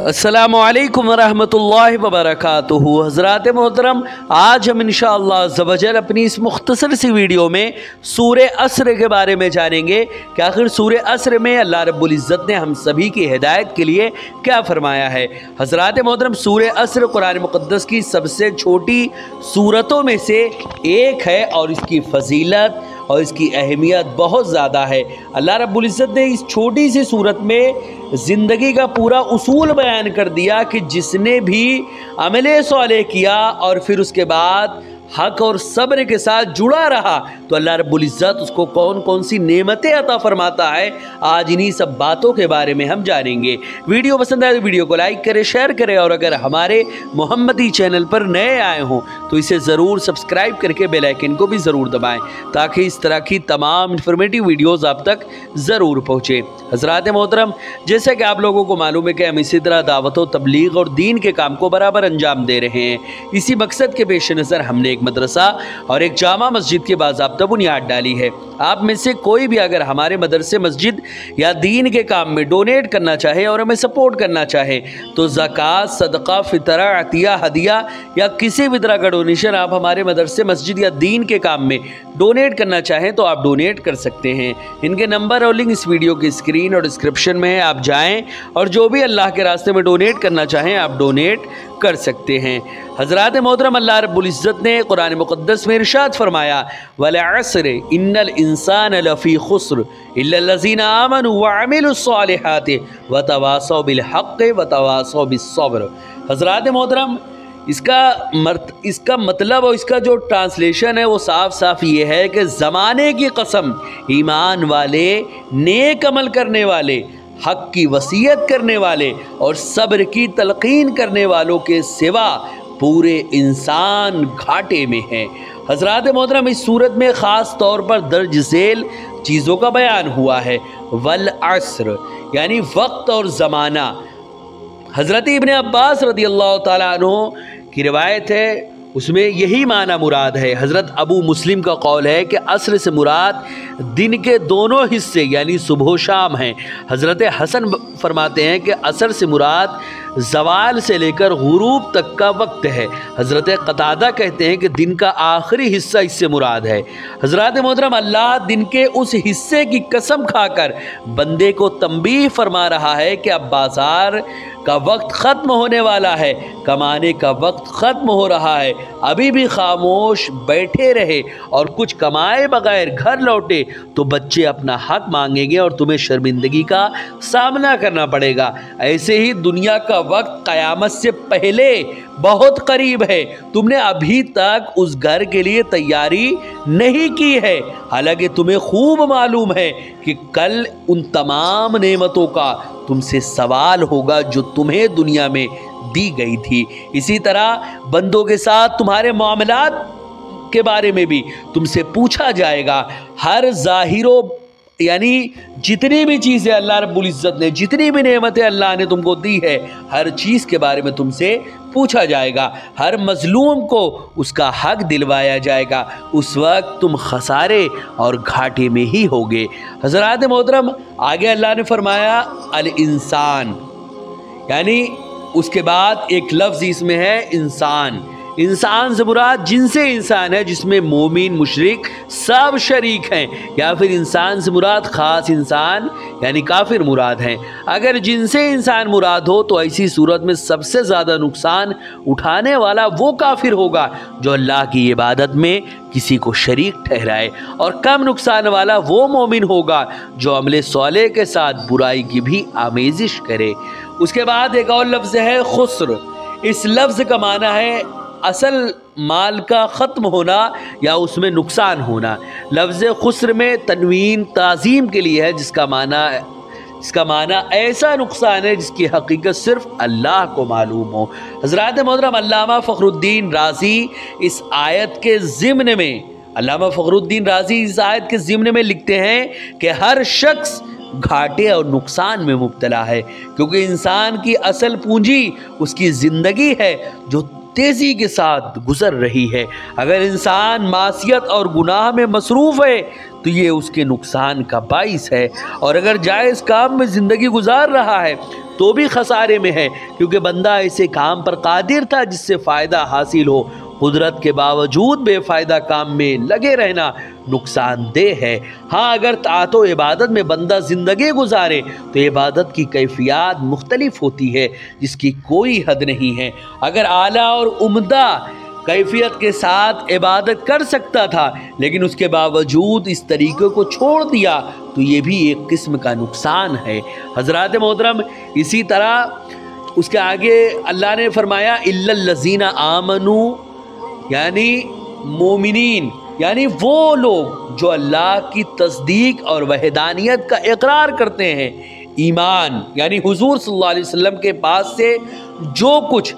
अस्सलामुअलैकुम वरहमतुल्लाहि वबरकातुहू। हज़रात मोहतरम, आज हम इंशाअल्लाह ज़वजल अपनी इस मुख्तसर सी वीडियो में सूरे अस्र के बारे में जानेंगे कि आखिर सूरे अस्र में अल्लाह रब्बुल इज़्ज़त ने हम सभी की हिदायत के लिए क्या फ़रमाया है। हज़रात मोहतरम, सूरे अस्र कुरान मुक़द्दस की सबसे छोटी सूरतों में से एक है और इसकी फ़जीलत और इसकी अहमियत बहुत ज़्यादा है। अल्लाह रब्बुल इज़्ज़त ने इस छोटी सी सूरत में ज़िंदगी का पूरा उसूल बयान कर दिया कि जिसने भी अमले सालेह किया और फिर उसके बाद हक और सब्र के साथ जुड़ा रहा तो अल्लाह रब्बुल इज़्ज़त उसको कौन कौन सी नेमतें अता फरमाता है। आज इन्हीं सब बातों के बारे में हम जानेंगे। वीडियो पसंद आए तो वीडियो को लाइक करें, शेयर करें और अगर हमारे मोहम्मदी चैनल पर नए आए हों तो इसे ज़रूर सब्सक्राइब करके बेल आइकन को भी ज़रूर दबाएं ताकि इस तरह की तमाम इंफॉर्मेटिव वीडियोज़ आप तक ज़रूर पहुँचे। हज़रात मोहतरम, जैसा कि आप लोगों को मालूम है कि हम इसी तरह दावत व तबलीग और दीन के काम को बराबर अंजाम दे रहे हैं। इसी मकसद के पेश नज़र हमने एक मदरसा और एक जामा मस्जिद की बाज़ाब्ता बुनियाद डाली है। आप में से कोई भी अगर हमारे मदरसे, मस्जिद या दीन के काम में डोनेट करना चाहे और हमें सपोर्ट करना चाहे तो ज़कात, सदका, फितरा, अतिया, हदिया या किसी भी तरह का डोनेशन आप हमारे मदरसे, मस्जिद या दीन के काम में डोनेट करना चाहें तो आप डोनेट कर सकते हैं। इनके नंबर और लिंक इस वीडियो की स्क्रीन और डिस्क्रिप्शन में है। आप जाएं और जो भी अल्लाह के रास्ते में डोनेट करना चाहें आप डोनेट कर सकते हैं। हज़रात मोहतरम, अल्लाह रब्बुल इज़्ज़त ने कुरान मुक़द्दस में इरशाद फरमाया, वल अस्र इन्नल इंसान लफ़ी खुस्र इल्लल्लज़ीना आमनु व अमिलुस्सालिहाति व तवासौ बिल हक़्क़ि व तवासौ बिस्सब्र। हज़रात मोहतरम, इसका मतलब और इसका जो ट्रांसलेशन है वो साफ साफ ये है कि ज़माने की कसम, ईमान वाले, नेक अमल करने वाले, हक की वसीयत करने वाले और सब्र की तलकीन करने वालों के सिवा पूरे इंसान घाटे में हैं। हज़रात मोहतरम, इस सूरत में ख़ास तौर पर दर्ज झेल चीज़ों का बयान हुआ है। वल अस्र यानी वक्त और ज़माना। हज़रत इब्न अब्बास रज़ियल्लाहु ताला अन्हु की रिवायत है, उसमें यही माना मुराद है। हज़रत अबू मुस्लिम का कौल है कि अस्र से मुराद दिन के दोनों हिस्से यानी सुबह शाम हैं। हज़रत हसन फरमाते हैं कि असर से मुराद ज़वाल से लेकर गुरूब तक का वक्त है। हज़रत क़तादा कहते हैं कि दिन का आखिरी हिस्सा इससे मुराद है। हज़रात मोहतरम, अल्लाह दिन के उस हिस्से की कसम खाकर बंदे को तंबीह फरमा रहा है कि अब बाज़ार का वक्त ख़त्म होने वाला है, कमाने का वक्त ख़त्म हो रहा है। अभी भी खामोश बैठे रहे और कुछ कमाए बगैर घर लौटे तो बच्चे अपना हक मांगेंगे और तुम्हें शर्मिंदगी का सामना करना पड़ेगा। ऐसे ही दुनिया का वक्त क़यामत से पहले बहुत करीब है। तुमने अभी तक उस घर के लिए तैयारी नहीं की है, हालांकि तुम्हें खूब मालूम है कि कल उन तमाम नेमतों का तुमसे सवाल होगा जो तुम्हें दुनिया में दी गई थी। इसी तरह बंदों के साथ तुम्हारे मामलात के बारे में भी तुमसे पूछा जाएगा। हर ज़ाहिरो यानी जितनी भी चीज़ें अल्लाह रब्बुल इज़्ज़त ने, जितनी भी नेमतें अल्लाह ने तुमको दी है, हर चीज़ के बारे में तुमसे पूछा जाएगा। हर मज़लूम को उसका हक दिलवाया जाएगा। उस वक्त तुम खसारे और घाटे में ही होगे। हज़रात मोहतरम, आगे अल्लाह ने फरमाया अल इंसान, यानी उसके बाद एक लफ्ज़ इसमें है इंसान। इंसान से मुराद जिनसे इंसान है जिसमें मोमिन, मुशरिक सब शरीक हैं, या फिर इंसान से मुराद ख़ास इंसान यानी काफिर मुराद हैं। अगर जिनसे इंसान मुराद हो तो ऐसी सूरत में सबसे ज़्यादा नुकसान उठाने वाला वो काफिर होगा जो अल्लाह की इबादत में किसी को शरीक ठहराए, और कम नुकसान वाला वो मोमिन होगा जो अमले सालेह के साथ बुराई की भी आमेजिश करे। उसके बाद एक और लफ्ज़ है खुस्र। इस लफ्ज़ का माना है असल माल का ख़त्म होना या उसमें नुकसान होना। लफ्ज़ खुस्र में तनवीन ताज़ीम के लिए है, जिसका माना ऐसा नुकसान है जिसकी हकीकत सिर्फ अल्लाह को मालूम हो। हज़रात मोहतरम, अल्लामा फ़खरुद्दीन राज़ी इस आयत के ज़िम्न में लिखते हैं कि हर शख्स घाटे और नुकसान में मुब्तला है, क्योंकि इंसान की असल पूंजी उसकी ज़िंदगी है जो तेज़ी के साथ गुजर रही है। अगर इंसान मासियत और गुनाह में मसरूफ़ है तो ये उसके नुकसान का बाइस है, और अगर जायज़ काम में ज़िंदगी गुजार रहा है तो भी खसारे में है, क्योंकि बंदा ऐसे काम पर कादिर था जिससे फ़ायदा हासिल हो। कुदरत के बावजूद बेफ़ायदा काम में लगे रहना नुकसानदेह है। हाँ, अगर ताअत व इबादत में बंदा ज़िंदगी गुजारे तो इबादत की कैफियत मुख्तलिफ होती है जिसकी कोई हद नहीं है। अगर आला और उम्दा कैफियत के साथ इबादत कर सकता था लेकिन उसके बावजूद इस तरीके को छोड़ दिया तो ये भी एक किस्म का नुकसान है। हज़रात मोहतरम, इसी तरह उसके आगे अल्लाह ने फरमाया इल्लल्लज़ीना आमनू, यानी मोमिनीन, यानी वो लोग जो अल्लाह की तस्दीक और वहदानियत का इकरार करते हैं। ईमान यानी हुजूर सल्लल्लाहु अलैहि वसल्लम के पास से जो कुछ,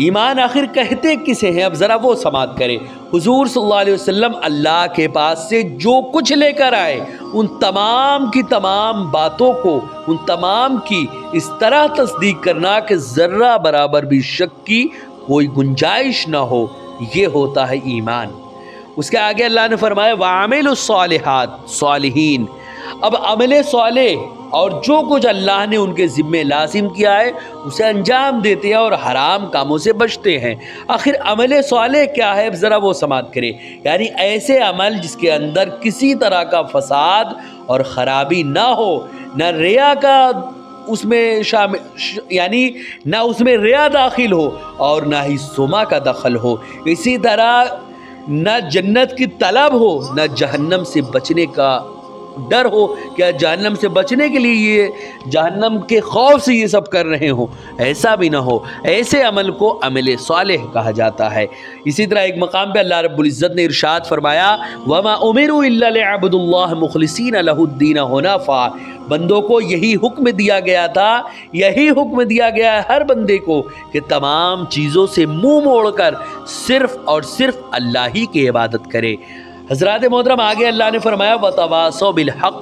ईमान आखिर कहते किसे हैं, अब ज़रा वो समात करें। हुजूर सल्लल्लाहु अलैहि वसल्लम अल्लाह के पास से जो कुछ लेकर आए उन तमाम की तमाम बातों को, उन तमाम की इस तरह तस्दीक करना कि ज़र्रा बराबर भी शक की कोई गुंजाइश ना हो, ये होता है ईमान। उसके आगे अल्लाह ने फरमाया वामिलुस सालिहात, सालिहीन। अब अमले सालेह और जो कुछ अल्लाह ने उनके ज़िम्मे लाजिम किया है उसे अंजाम देते हैं और हराम कामों से बचते हैं। आखिर अमले सालेह क्या है, ज़रा वो समात करें। यानी ऐसे अमल जिसके अंदर किसी तरह का फसाद और ख़राबी ना हो, न रिया का उसमें शामिल, यानी ना उसमें रिया दाखिल हो और ना ही सुमा का दखल हो। इसी तरह न जन्नत की तलब हो, न जहन्नम से बचने का डर हो, क्या जहन्नम से बचने के लिए ये जहन्नम के खौफ से ये सब कर रहे हो, ऐसा भी ना हो। ऐसे अमल को अमल सालेह कहा जाता है। इसी तरह एक मकाम पे अल्लाह रब्बुल इज़्ज़त ने इरशाद फरमाया वमा उमिरु इल्ला लिअब्दुल्लाह मुखलिसीन लहुद्दीन हुनफा। बंदों को यही हुक्म दिया गया था, यही हुक्म दिया गया है हर बंदे को कि तमाम चीज़ों से मुंह मोड़कर सिर्फ़ और सिर्फ अल्लाह ही की इबादत करे। हज़रात मोहतरम, आगे अल्लाह ने फरमाया वतवासौ बिल हक़,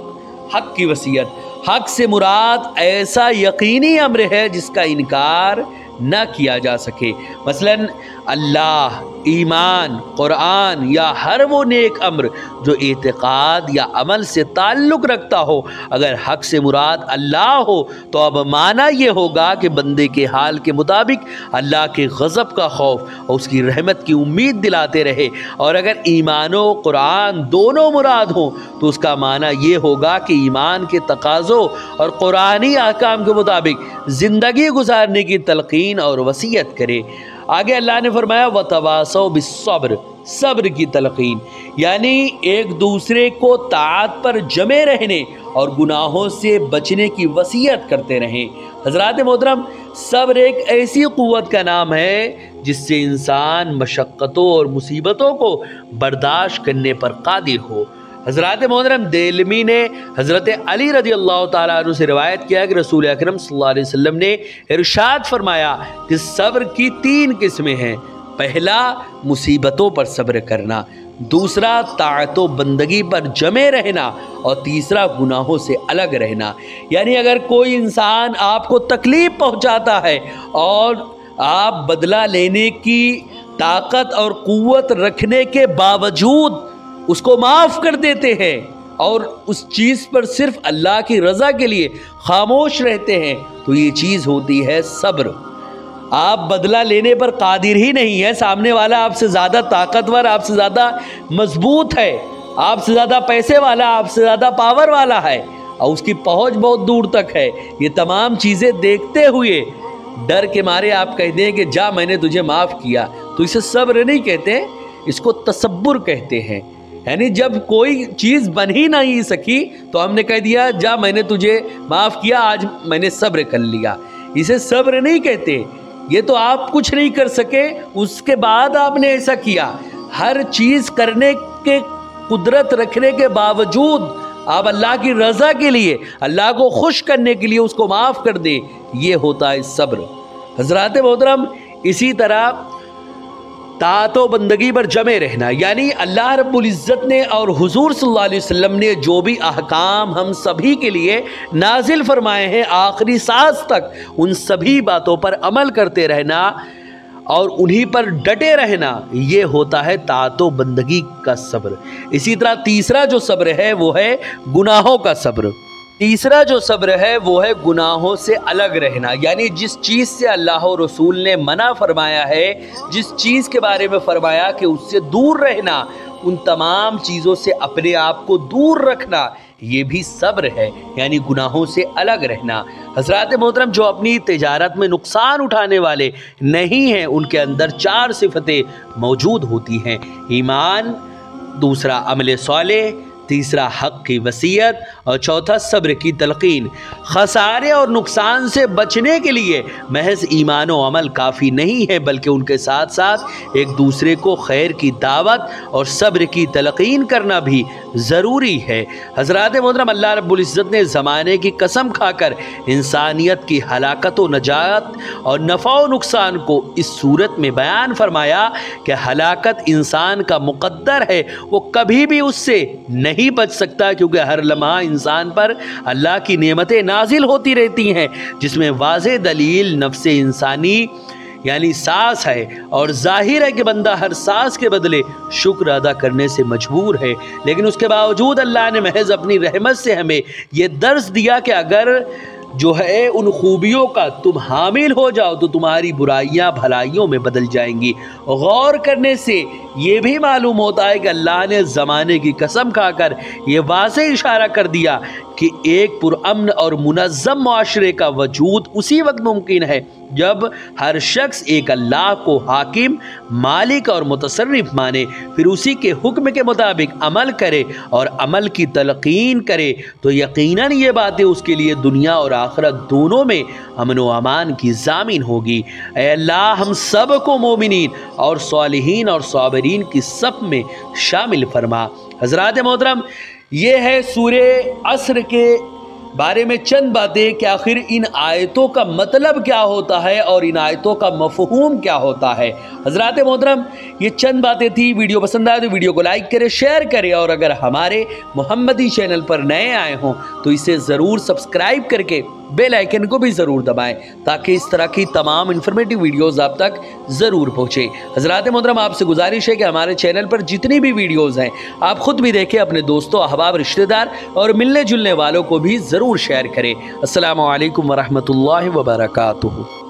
हक़ की वसीयत। हक़ से मुराद ऐसा यकीनी अम्र है जिसका इनकार न किया जा सके। मसलन अल्लाह, ईमान, कुरान या हर वो नेक अम्र जो एतक़ाद या अमल से ताल्लुक़ रखता हो, अगर हक़ से मुराद अल्लाह हो तो अब माना ये होगा कि बंदे के हाल के मुताबिक अल्लाह के गज़ब का खौफ और उसकी रहमत की उम्मीद दिलाते रहे। और अगर ईमान व कुरान दोनों मुराद हों तो उसका माना ये होगा कि ईमान के तकाज़ों और कुरानी अहकाम के मुताबिक ज़िंदगी गुजारने की तलक़ीन और वसीयत करे। आगे अल्लाह ने फरमाया वतवासौ बिस्सब्र, सब्र की तलक़ीन, यानी एक दूसरे को ताअत पर जमे रहने और गुनाहों से बचने की वसीयत करते रहें। हज़रात मोहतरम, सब्र एक ऐसी क़ुव्वत का नाम है जिससे इंसान मशक्क़तों और मुसीबतों को बर्दाश्त करने पर कादिर हो। हज़रात मोहतरम, देलमी ने हज़रत अली रज़ी अल्लाह ताला अन्हु से रिवायत किया कि रसूल अकरम सल्लल्लाहु अलैहि वसल्लम ने इरशाद फरमाया कि सब्र की 3 किस्में हैं। पहला, मुसीबतों पर सब्र करना, दूसरा ताअत व बंदगी पर जमे रहना और तीसरा गुनाहों से अलग रहना। यानी अगर कोई इंसान आपको तकलीफ़ पहुंचाता है और आप बदला लेने की ताकत और क़ुव्वत रखने के बावजूद उसको माफ़ कर देते हैं और उस चीज़ पर सिर्फ अल्लाह की रज़ा के लिए खामोश रहते हैं, तो ये चीज़ होती है सब्र। आप बदला लेने पर कादिर ही नहीं है, सामने वाला आपसे ज़्यादा ताकतवर, आपसे ज़्यादा मजबूत है, आपसे ज़्यादा पैसे वाला, आपसे ज़्यादा पावर वाला है और उसकी पहुँच बहुत दूर तक है। ये तमाम चीज़ें देखते हुए डर के मारे आप कहते हैं कि जा मैंने तुझे माफ़ किया, तो इसे सब्र नहीं कहते, इसको तसब्बुर कहते हैं। यानी जब कोई चीज़ बन ही नहीं सकी तो हमने कह दिया जा मैंने तुझे माफ़ किया, आज मैंने सब्र कर लिया, इसे सब्र नहीं कहते। ये तो आप कुछ नहीं कर सके, उसके बाद आपने ऐसा किया। हर चीज़ करने के कुदरत रखने के बावजूद आप अल्लाह की रज़ा के लिए, अल्लाह को खुश करने के लिए उसको माफ़ कर दे, ये होता है सब्र। हज़रात मोहतरम, इसी तरह ताअत व बंदगी पर जमे रहना, यानी अल्लाह रब्बुल इज़्ज़त ने और हुजूर सल्लल्लाहु अलैहि वसल्लम ने जो भी अहकाम हम सभी के लिए नाजिल फरमाए हैं आखिरी सांस तक, उन सभी बातों पर अमल करते रहना और उन्हीं पर डटे रहना, ये होता है ताअत व बंदगी का सब्र। इसी तरह तीसरा जो सब्र है वो है गुनाहों का सब्र। तीसरा जो सब्र है वो है गुनाहों से अलग रहना, यानी जिस चीज़ से अल्लाह और रसूल ने मना फरमाया है, जिस चीज़ के बारे में फरमाया कि उससे दूर रहना, उन तमाम चीज़ों से अपने आप को दूर रखना, ये भी सब्र है, यानी गुनाहों से अलग रहना। हज़रात मोहतरम, जो अपनी तिजारत में नुकसान उठाने वाले नहीं हैं, उनके अंदर 4 सिफतें मौजूद होती हैं: ईमान, दूसरा अमल सालेह, तीसरा हक़ की वसीयत और चौथा सब्र की तलकीन। खसारे और नुकसान से बचने के लिए महज ईमान और अमल काफ़ी नहीं है, बल्कि उनके साथ साथ एक दूसरे को खैर की दावत और सब्र की तलकीन करना भी ज़रूरी है। हज़रात मोहतरम, अल्लाह रब्बुल इज़्ज़त ने ज़माने की कसम खाकर इंसानियत की हलाकत व नजात और नफ़ा व नुकसान को इस सूरत में बयान फरमाया कि हलाकत इंसान का मुक़द्दर है, वो कभी भी उससे नहीं बच सकता, क्योंकि हर लम्हा इंसान पर अल्लाह की नेमतें नाजिल होती रहती हैं, जिसमें वाज़ेह दलील नफ्स इंसानी यानी सांस है, और जाहिर है कि बंदा हर सांस के बदले शुक्र अदा करने से मजबूर है। लेकिन उसके बावजूद अल्लाह ने महज अपनी रहमत से हमें ये दर्स दिया कि अगर जो है उन खूबियों का तुम हामिल हो जाओ तो तुम्हारी बुराइयां भलाइयों में बदल जाएंगी। गौर करने से ये भी मालूम होता है कि अल्लाह ने ज़माने की कसम खाकर ये वाज़ेह इशारा कर दिया कि एक पुरअमन और मुनज़्ज़म माशरे का वजूद उसी वक्त मुमकिन है जब हर शख्स एक अल्लाह को हाकिम, मालिक और मुतसर्रिफ माने, फिर उसी के हुक्म के मुताबिक अमल करे और अमल की तलकीन करे, तो यकीनन ये बातें उसके लिए दुनिया और आखिरत दोनों में अमन व अमान की ज़ामिन होगी। ऐ अल्लाह, हम सब को मोमिनीन और सालिहीन और साबिरीन की सफ़ में शामिल फरमा। हज़रात मोहतरम, ये है सूरे असर के बारे में चंद बातें कि आखिर इन आयतों का मतलब क्या होता है और इन आयतों का मफ़हूम क्या होता है। हज़रात मोहतरम, ये चंद बातें थी। वीडियो पसंद आए तो वीडियो को लाइक करें, शेयर करें, और अगर हमारे मोहम्मदी चैनल पर नए आए हों तो इसे ज़रूर सब्सक्राइब करके बेल आइकन को भी ज़रूर दबाएं, ताकि इस तरह की तमाम इन्फॉर्मेटिव वीडियोज़ आप तक ज़रूर पहुँचे। हज़रात मोहतरम, आपसे गुजारिश है कि हमारे चैनल पर जितनी भी वीडियोज़ हैं आप ख़ुद भी देखें, अपने दोस्तों, अहबाब, रिश्तेदार और मिलने जुलने वालों को भी ज़रूर शेयर करें। अस्सलामु अलैकुम वरहमतुल्लाहि वबरकातुहू।